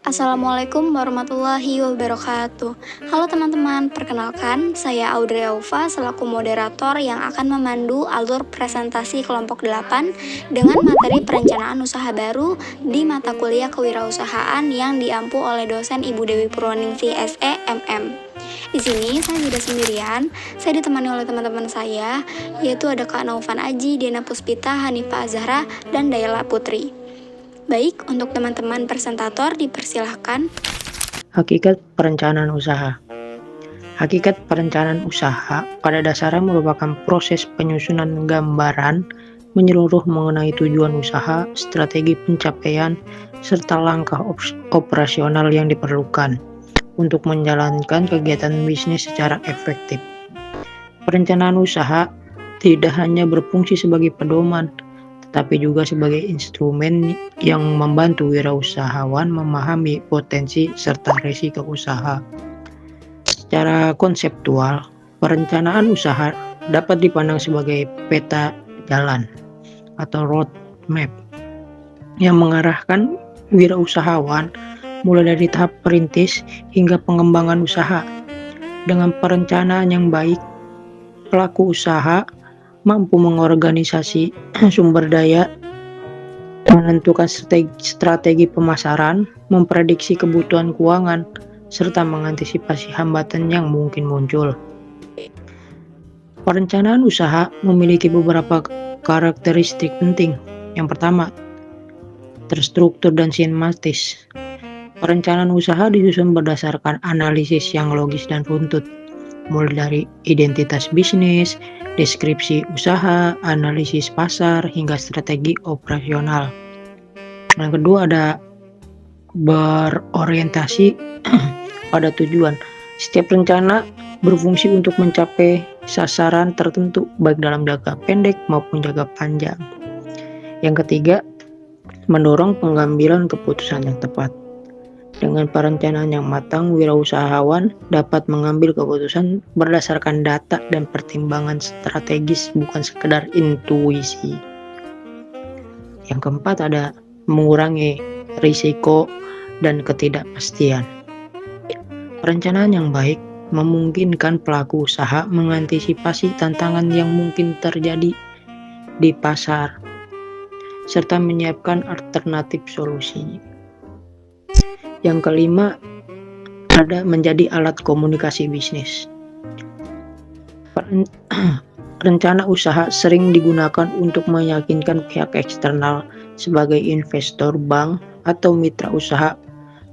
Assalamualaikum warahmatullahi wabarakatuh. Halo teman-teman, perkenalkan saya Audrey Aufa selaku moderator yang akan memandu alur presentasi kelompok 8 dengan materi perencanaan usaha baru di mata kuliah kewirausahaan yang diampu oleh dosen Ibu Dewi Purwaningsih SE MM. Di sini saya tidak sendirian, saya ditemani oleh teman-teman saya, yaitu ada Kak Naufan Aji, Diana Puspita, Hanifah Azhara, dan Dayla Putri. Baik, untuk teman-teman presentator dipersilahkan. Hakikat perencanaan usaha. Hakikat perencanaan usaha pada dasarnya merupakan proses penyusunan gambaran menyeluruh mengenai tujuan usaha, strategi pencapaian, serta langkah operasional yang diperlukan untuk menjalankan kegiatan bisnis secara efektif. Perencanaan usaha tidak hanya berfungsi sebagai pedoman, tetapi juga sebagai instrumen yang membantu wirausahawan memahami potensi serta risiko usaha. Secara konseptual, perencanaan usaha dapat dipandang sebagai peta jalan atau roadmap yang mengarahkan wirausahawan mulai dari tahap perintis hingga pengembangan usaha. Dengan perencanaan yang baik, pelaku usaha mampu mengorganisasi sumber daya, menentukan strategi pemasaran, memprediksi kebutuhan keuangan, serta mengantisipasi hambatan yang mungkin muncul. Perencanaan usaha memiliki beberapa karakteristik penting. Yang pertama, terstruktur dan sistematis. Perencanaan usaha disusun berdasarkan analisis yang logis dan runtut, mulai dari identitas bisnis, deskripsi usaha, analisis pasar, hingga strategi operasional. Yang kedua ada berorientasi pada tujuan. Setiap rencana berfungsi untuk mencapai sasaran tertentu, baik dalam jangka pendek maupun jangka panjang. Yang ketiga, mendorong pengambilan keputusan yang tepat. Dengan perencanaan yang matang, wirausahawan dapat mengambil keputusan berdasarkan data dan pertimbangan strategis, bukan sekedar intuisi. Yang keempat ada mengurangi risiko dan ketidakpastian. Perencanaan yang baik memungkinkan pelaku usaha mengantisipasi tantangan yang mungkin terjadi di pasar, serta menyiapkan alternatif solusi. Yang kelima, ada menjadi alat komunikasi bisnis. Rencana usaha sering digunakan untuk meyakinkan pihak eksternal sebagai investor, bank, atau mitra usaha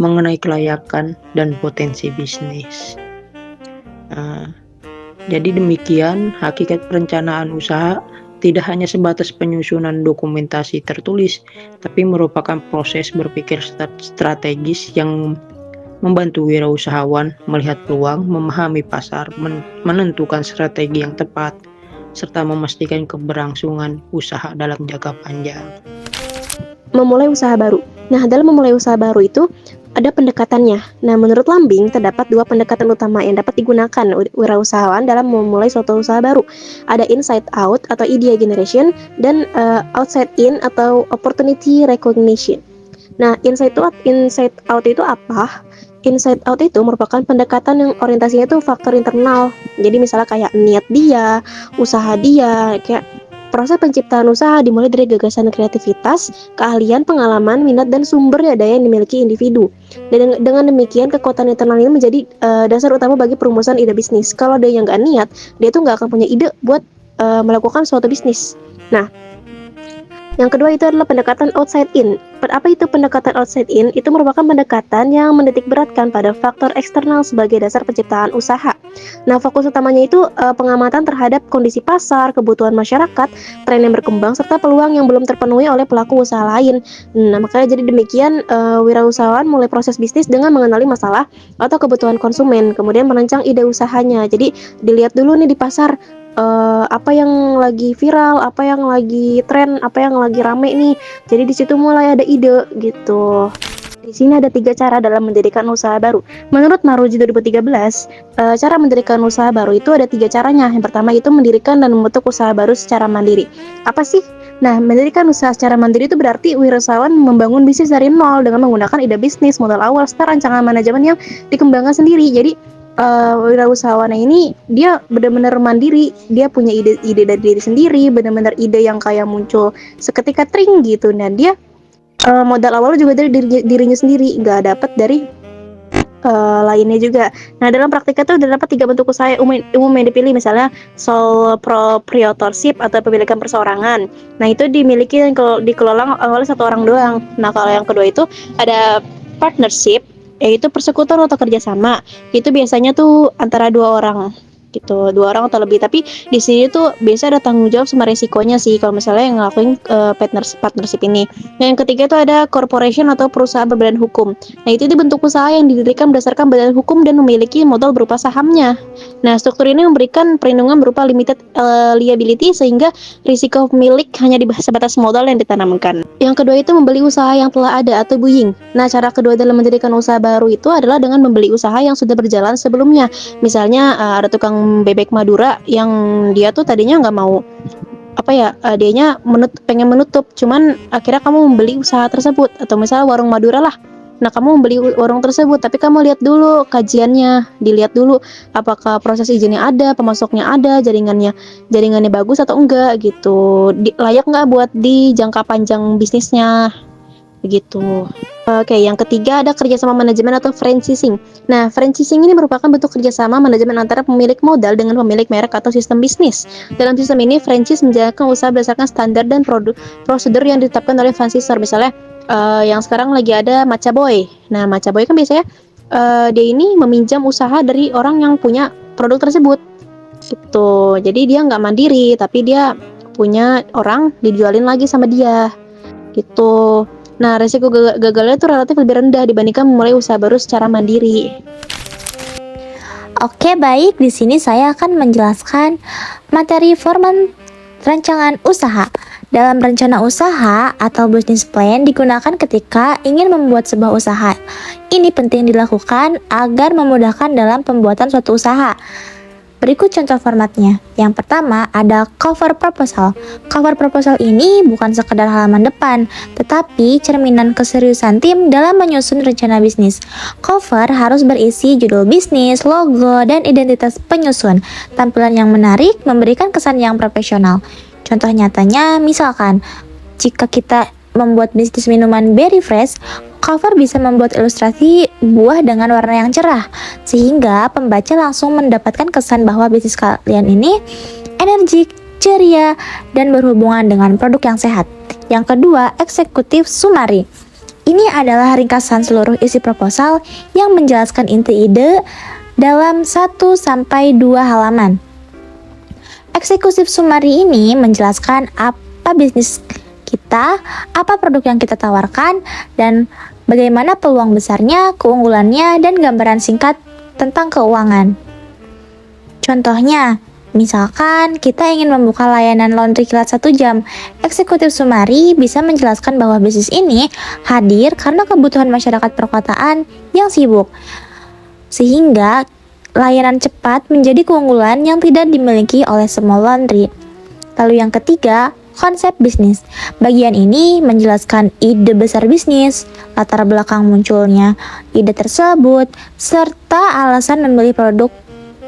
mengenai kelayakan dan potensi bisnis. Jadi demikian, hakikat perencanaan usaha tidak hanya sebatas penyusunan dokumentasi tertulis, tapi merupakan proses berpikir strategis yang membantu wirausahawan melihat peluang, memahami pasar, menentukan strategi yang tepat, serta memastikan keberlangsungan usaha dalam jangka panjang. Memulai usaha baru. Nah, dalam memulai usaha baru itu ada pendekatannya. Nah, menurut Lambing, terdapat dua pendekatan utama yang dapat digunakan wirausahawan dalam memulai suatu usaha baru. Ada inside out atau idea generation dan outside in atau opportunity recognition. Nah, inside out itu apa? Inside out itu merupakan pendekatan yang orientasinya itu faktor internal. Jadi misalnya kayak niat dia, usaha dia, kayak proses penciptaan usaha dimulai dari gagasan kreativitas, keahlian, pengalaman, minat, dan sumber daya yang dimiliki individu. Dan dengan demikian, kekuatan internal ini menjadi dasar utama bagi perumusan ide bisnis. Kalau dia yang nggak niat, dia tuh nggak akan punya ide buat melakukan suatu bisnis. Nah, yang kedua itu adalah pendekatan outside in. Apa itu pendekatan outside in? Itu merupakan pendekatan yang menitik beratkan pada faktor eksternal sebagai dasar penciptaan usaha. Nah, fokus utamanya itu pengamatan terhadap kondisi pasar, kebutuhan masyarakat, tren yang berkembang, serta peluang yang belum terpenuhi oleh pelaku usaha lain. Nah, makanya jadi demikian wirausahawan mulai proses bisnis dengan mengenali masalah atau kebutuhan konsumen, kemudian merancang ide usahanya. Jadi dilihat dulu nih di pasar, apa yang lagi viral, apa yang lagi tren, apa yang lagi rame nih. Jadi di situ mulai ada ide gitu. Di sini ada 3 cara dalam mendirikan usaha baru. Menurut Maruji 2013, cara mendirikan usaha baru itu ada 3 caranya. Yang pertama itu mendirikan dan membentuk usaha baru secara mandiri. Apa sih Nah, mendirikan usaha secara mandiri itu berarti wirausahawan membangun bisnis dari nol dengan menggunakan ide bisnis, modal awal, serta rancangan manajemen yang dikembangkan sendiri. Jadi wirausahawan ini dia benar-benar mandiri, dia punya ide dari diri sendiri, benar-benar ide yang kayak muncul seketika tring gitu. Nah, dia modal awal juga dari dirinya sendiri, nggak dapat dari lainnya juga. Nah, dalam praktiknya tuh terdapat 3 bentuk usaha umum yang dipilih, misalnya sole proprietorship atau pemilikan perseorangan. Nah, itu dimiliki dan dikelola oleh satu orang doang. Nah, kalau yang kedua itu ada partnership, yaitu persekutuan atau kerjasama. Itu biasanya tuh antara 2 orang gitu, 2 orang atau lebih. Tapi di sini tuh biasa ada tanggung jawab sama resikonya sih kalau misalnya yang ngelakuin partnership ini. Nah, yang ketiga itu ada corporation atau perusahaan berbadan hukum. Nah, itu bentuk usaha yang didirikan berdasarkan badan hukum dan memiliki modal berupa sahamnya. Nah, struktur ini memberikan perlindungan berupa limited liability sehingga risiko pemilik hanya di sebatas modal yang ditanamkan. Yang kedua itu membeli usaha yang telah ada atau buying. Nah, cara kedua dalam mendirikan usaha baru itu adalah dengan membeli usaha yang sudah berjalan sebelumnya. Misalnya ada tukang bebek Madura yang dia tuh tadinya nggak mau dianya pengen menutup, cuman akhirnya kamu membeli usaha tersebut. Atau misalnya warung Madura lah, nah kamu membeli warung tersebut, tapi kamu lihat dulu kajiannya, dilihat dulu apakah proses izinnya ada, pemasoknya ada, jaringannya bagus atau enggak gitu, layak nggak buat di jangka panjang bisnisnya begitu. Oke, yang ketiga ada kerjasama manajemen atau franchising. Nah, franchising ini merupakan bentuk kerjasama manajemen antara pemilik modal dengan pemilik merek atau sistem bisnis. Dalam sistem ini, franchise menjalankan usaha berdasarkan standar dan prosedur yang ditetapkan oleh franchisor. Misalnya, yang sekarang lagi ada Matcha Boy. Nah, Matcha Boy kan biasanya dia ini meminjam usaha dari orang yang punya produk tersebut. Gitu. Jadi dia nggak mandiri, tapi dia punya orang dijualin lagi sama dia. Gitu. Nah, resiko gagalnya itu relatif lebih rendah dibandingkan memulai usaha baru secara mandiri. Oke, baik. Di sini saya akan menjelaskan materi format rancangan usaha. Dalam rencana usaha atau business plan digunakan ketika ingin membuat sebuah usaha. Ini penting dilakukan agar memudahkan dalam pembuatan suatu usaha. Berikut contoh formatnya. Yang pertama ada cover proposal. Cover proposal ini bukan sekedar halaman depan, tetapi cerminan keseriusan tim dalam menyusun rencana bisnis. Cover harus berisi judul bisnis, logo, dan identitas penyusun. Tampilan yang menarik memberikan kesan yang profesional. Contoh nyatanya, misalkan jika kita membuat bisnis minuman Berry Fresh, cover bisa membuat ilustrasi buah dengan warna yang cerah, sehingga pembaca langsung mendapatkan kesan bahwa bisnis kalian ini energik, ceria, dan berhubungan dengan produk yang sehat. Yang kedua, eksekutif summary. Ini adalah ringkasan seluruh isi proposal yang menjelaskan inti ide dalam 1-2 halaman. Eksekutif summary ini menjelaskan apa bisnis kita, apa produk yang kita tawarkan, dan bagaimana peluang besarnya, keunggulannya, dan gambaran singkat tentang keuangan. Contohnya, misalkan kita ingin membuka layanan laundry kilat 1 jam, eksekutif summary bisa menjelaskan bahwa bisnis ini hadir karena kebutuhan masyarakat perkotaan yang sibuk, sehingga layanan cepat menjadi keunggulan yang tidak dimiliki oleh semua laundry. Lalu yang ketiga, konsep bisnis. Bagian ini menjelaskan ide besar bisnis, latar belakang munculnya ide tersebut, serta alasan memilih produk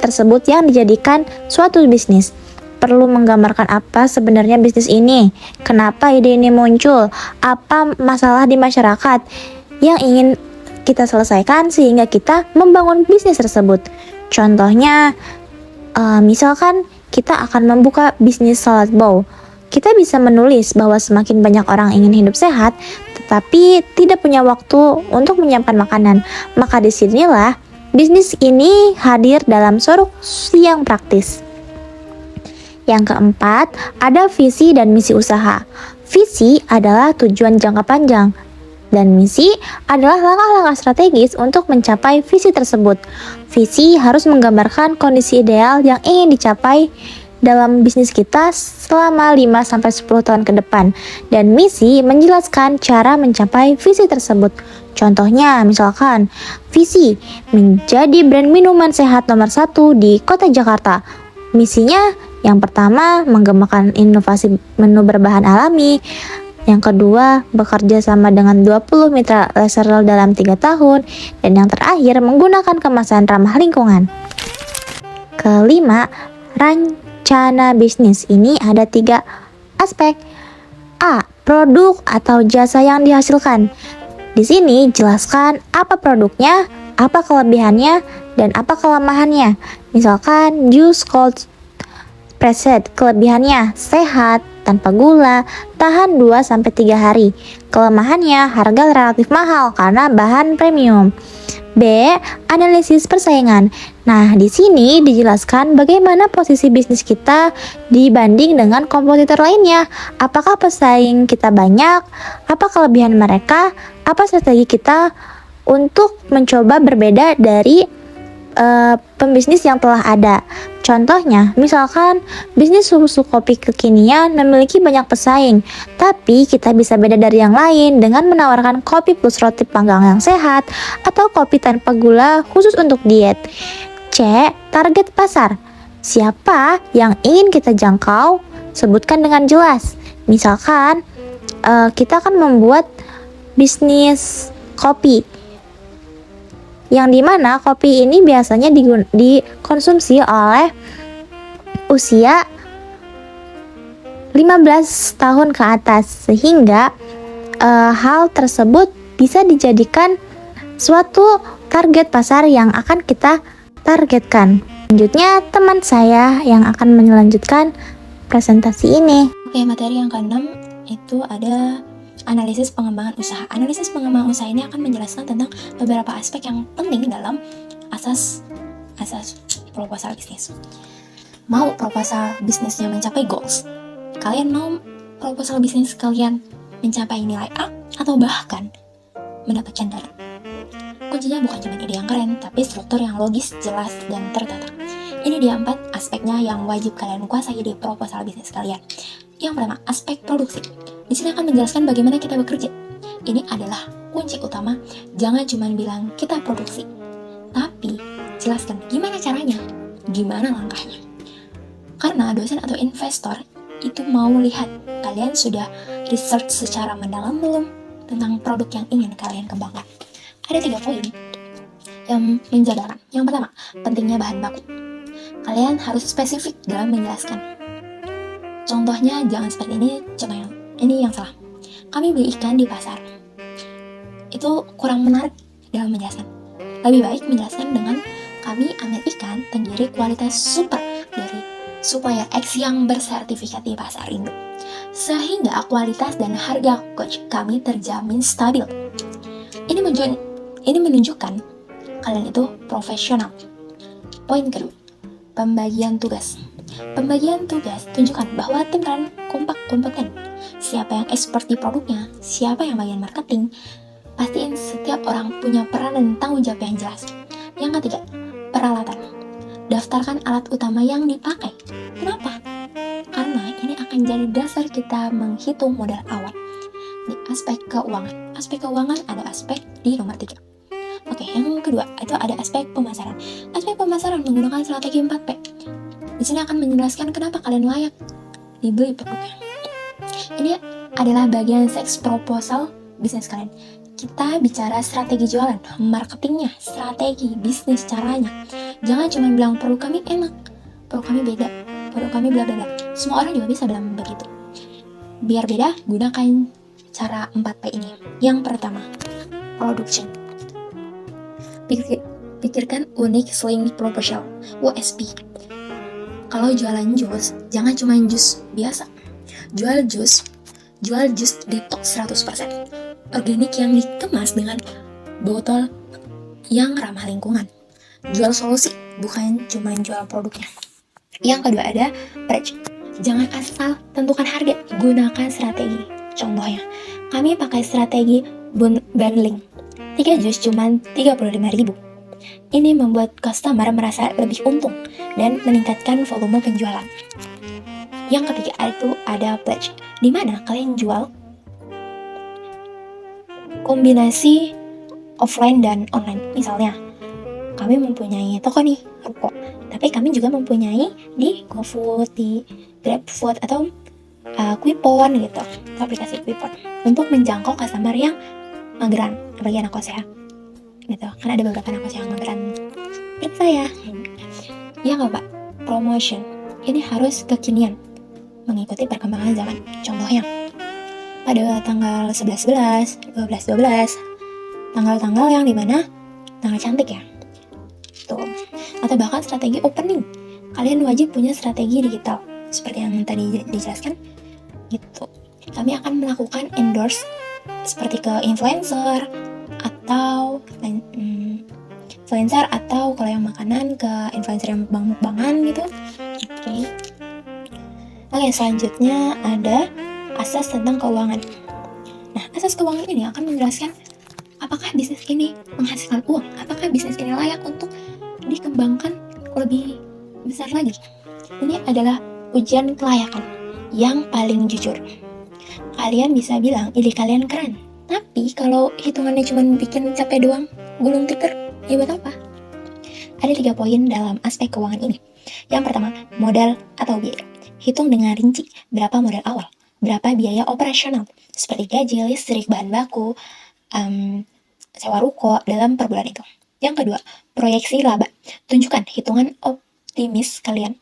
tersebut yang dijadikan suatu bisnis. Perlu menggambarkan apa sebenarnya bisnis ini, kenapa ide ini muncul, apa masalah di masyarakat yang ingin kita selesaikan sehingga kita membangun bisnis tersebut. Contohnya, misalkan kita akan membuka bisnis salad bowl. Kita bisa menulis bahwa semakin banyak orang ingin hidup sehat, tetapi tidak punya waktu untuk menyiapkan makanan. Maka disinilah bisnis ini hadir dalam solusi yang praktis. Yang keempat, ada visi dan misi usaha. Visi adalah tujuan jangka panjang, dan misi adalah langkah-langkah strategis untuk mencapai visi tersebut. Visi harus menggambarkan kondisi ideal yang ingin dicapai dalam bisnis kita selama 5-10 tahun ke depan, dan misi menjelaskan cara mencapai visi tersebut. Contohnya, misalkan visi menjadi brand minuman sehat nomor 1 di kota Jakarta. Misinya yang pertama mengembangkan inovasi menu berbahan alami, yang kedua bekerja sama dengan 20 mitra reseller dalam 3 tahun, dan yang terakhir menggunakan kemasan ramah lingkungan. Kelima, rencana bisnis ini ada 3 aspek. A. Produk atau jasa yang dihasilkan. Di sini jelaskan apa produknya, apa kelebihannya, dan apa kelemahannya. Misalkan jus cold pressed, kelebihannya sehat, tanpa gula, tahan 2-3 hari. Kelemahannya harga relatif mahal karena bahan premium. B. Analisis persaingan. Nah, di sini dijelaskan bagaimana posisi bisnis kita dibanding dengan kompetitor lainnya. Apakah pesaing kita banyak? Apa kelebihan mereka? Apa strategi kita untuk mencoba berbeda dari pembisnis yang telah ada. Contohnya, misalkan bisnis susu kopi kekinian memiliki banyak pesaing, tapi kita bisa beda dari yang lain dengan menawarkan kopi plus roti panggang yang sehat atau kopi tanpa gula khusus untuk diet. C. Target pasar. Siapa yang ingin kita jangkau? Sebutkan dengan jelas. Misalkan, kita akan membuat bisnis kopi, yang dimana kopi ini biasanya dikonsumsi oleh usia 15 tahun ke atas, sehingga hal tersebut bisa dijadikan suatu target pasar yang akan kita targetkan. Selanjutnya teman saya yang akan melanjutkan presentasi ini. Oke, materi yang ke-6 itu ada analisis pengembangan usaha. Analisis pengembangan usaha ini akan menjelaskan tentang beberapa aspek yang penting dalam asas proposal bisnis. Mau proposal bisnisnya mencapai goals? Kalian mau proposal bisnis kalian mencapai nilai A atau bahkan mendapatkan dana? Kuncinya bukan cuma ide yang keren, tapi struktur yang logis, jelas, dan tertata. Ini dia 4 aspeknya yang wajib kalian kuasai di proposal bisnis kalian. Yang pertama, aspek produksi. Di sini akan menjelaskan bagaimana kita bekerja. Ini adalah kunci utama. Jangan cuma bilang kita produksi, tapi jelaskan gimana caranya, gimana langkahnya. Karena dosen atau investor itu mau lihat kalian sudah research secara mendalam belum tentang produk yang ingin kalian kembangkan. Ada 3 poin yang menjabarkan. Yang pertama, pentingnya bahan baku. Kalian harus spesifik dalam menjelaskan. Contohnya jangan seperti ini, contohnya ini yang salah. Kami beli ikan di pasar. Itu kurang menarik dalam menjelaskan. Lebih baik menjelaskan dengan kami ambil ikan tenggiri kualitas super dari supplier X yang bersertifikat di pasar Indo, sehingga kualitas dan harga kami terjamin stabil. Ini menunjukkan kalian itu profesional. Poin kedua, pembagian tugas. Pembagian tugas tunjukkan bahwa tim kalian kompak, kompeten. Siapa yang expert di produknya, siapa yang bagian marketing. Pastiin setiap orang punya peran dan tanggung jawab yang jelas. Yang ketiga, peralatan. Daftarkan alat utama yang dipakai. Kenapa? Karena ini akan jadi dasar kita menghitung modal awal. Di aspek keuangan. Aspek keuangan ada aspek di nomor 3. Oke, yang kedua itu ada aspek pemasaran. Aspek pemasaran menggunakan strategi 4P. Di sini akan menjelaskan kenapa kalian layak dibeli produknya. Ini adalah bagian seks proposal bisnis kalian. Kita bicara strategi jualan, marketingnya, strategi bisnis caranya. Jangan cuma bilang produk kami enak, produk kami beda, produk kami bla bla bla. Semua orang juga bisa bilang begitu. Biar beda, gunakan cara 4P ini. Yang pertama, production. Pikirkan unique selling proposal, USP. Kalau jualan jus, jangan cuma jus biasa. Jual jus detox 100%. Organik yang dikemas dengan botol yang ramah lingkungan. Jual solusi, bukan cuma jual produknya. Yang kedua ada price. Jangan asal tentukan harga, gunakan strategi. Contohnya, kami pakai strategi bundling. 3 jus cuma 35.000. Ini membuat customer merasa lebih untung dan meningkatkan volume penjualan. Yang ketiga itu ada pledge, di mana kalian jual kombinasi offline dan online. Misalnya, kami mempunyai toko nih, ruko, Tapi kami juga mempunyai di GoFood, di GrabFood atau Quipon gitu, aplikasi Quipon untuk menjangkau customer yang mageran, apalagi anak kos ya gitu, kan ada beberapa anak kos yang mageran seperti saya ya nggak Pak. Promotion ini harus kekinian mengikuti perkembangan zaman. Contohnya pada tanggal 11-11, 12-12, tanggal-tanggal yang dimana tanggal cantik ya tuh, atau bahkan strategi opening, kalian wajib punya strategi digital seperti yang tadi dijelaskan gitu. Kami akan melakukan endorse seperti ke influencer atau kalau yang makanan ke influencer yang mukbang-mukbangan gitu. Oke, selanjutnya ada asas tentang keuangan. Nah, asas keuangan ini akan menjelaskan apakah bisnis ini menghasilkan uang, apakah bisnis ini layak untuk dikembangkan lebih besar lagi. Ini adalah ujian kelayakan yang paling jujur. Kalian bisa bilang ide kalian keren, tapi kalau hitungannya cuma bikin capek doang, gulung tikar, ya buat apa? Ada 3 poin dalam aspek keuangan ini. Yang pertama, modal atau biaya. Hitung dengan rinci berapa modal awal, berapa biaya operasional seperti gaji, listrik, bahan baku, sewa ruko dalam per bulan itu. Yang kedua, proyeksi laba. Tunjukkan hitungan optimis kalian.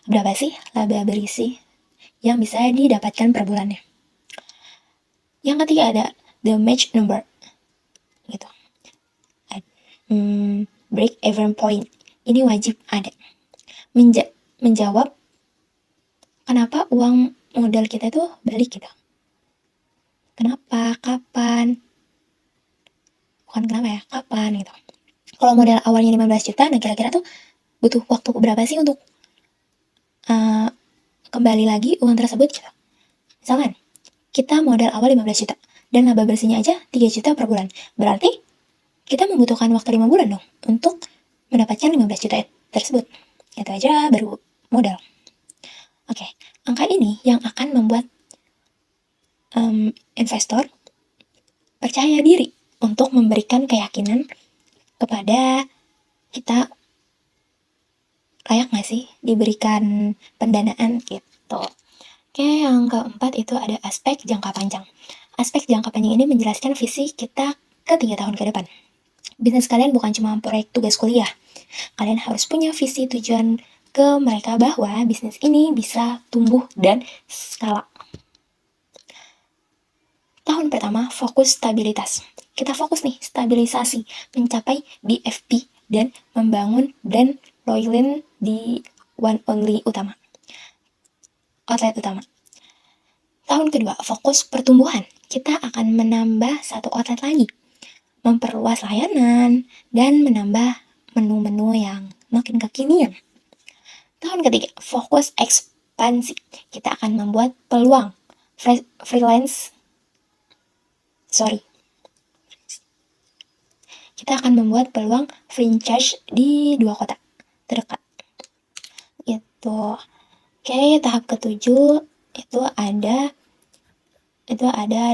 Berapa sih laba berisi yang bisa didapatkan per bulannya. Yang ketiga ada the match number gitu. Break even point. Ini wajib ada. Menjawab kenapa uang modal kita itu balik gitu. Kenapa, kapan? Bukan kenapa ya, kapan gitu. Kalau modal awalnya 15 juta, nah kira-kira tuh butuh waktu berapa sih untuk kembali lagi uang tersebut gitu. Misalkan kita modal awal 15 juta dan laba bersihnya aja 3 juta per bulan. Berarti kita membutuhkan waktu 5 bulan dong untuk mendapatkan 15 juta tersebut. Itu aja baru modal. Oke, angka ini yang akan membuat investor percaya diri untuk memberikan keyakinan kepada kita layak nggak sih diberikan pendanaan gitu. Oke, yang keempat itu ada aspek jangka panjang. Aspek jangka panjang ini menjelaskan visi kita ke 3 tahun ke depan. Bisnis kalian bukan cuma proyek tugas kuliah. Kalian harus punya visi tujuan ke mereka bahwa bisnis ini bisa tumbuh dan skala. Tahun pertama, fokus stabilitas. Kita fokus nih, stabilisasi, mencapai BFP, dan membangun brand loyalin di one only utama. Outlet utama. Tahun kedua, fokus pertumbuhan. Kita akan menambah 1 outlet lagi. Memperluas layanan, dan menambah menu-menu yang makin kekinian. Tahun ketiga, fokus ekspansi. Kita akan membuat peluang Kita akan membuat peluang franchise di 2 kota terdekat. Gitu. Oke, tahap ketujuh itu ada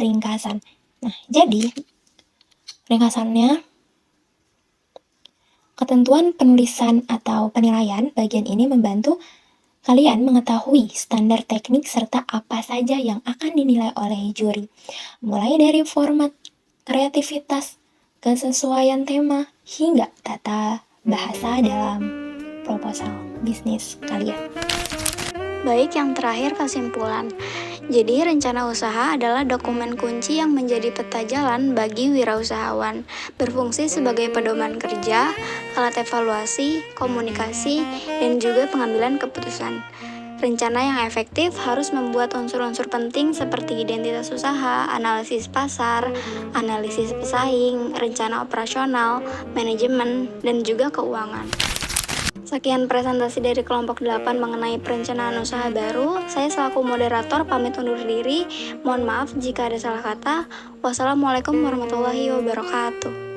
ringkasan. Nah, jadi ringkasannya ketentuan penulisan atau penilaian bagian ini membantu kalian mengetahui standar teknik serta apa saja yang akan dinilai oleh juri. Mulai dari format, kreativitas, kesesuaian tema, hingga tata bahasa dalam proposal bisnis kalian. Baik, yang terakhir kesimpulan. Jadi, rencana usaha adalah dokumen kunci yang menjadi peta jalan bagi wirausahawan, berfungsi sebagai pedoman kerja, alat evaluasi, komunikasi, dan juga pengambilan keputusan. Rencana yang efektif harus membuat unsur-unsur penting seperti identitas usaha, analisis pasar, analisis pesaing, rencana operasional, manajemen, dan juga keuangan. Sekian presentasi dari kelompok 8 mengenai perencanaan usaha baru. Saya selaku moderator pamit undur diri. Mohon maaf jika ada salah kata. Wassalamualaikum warahmatullahi wabarakatuh.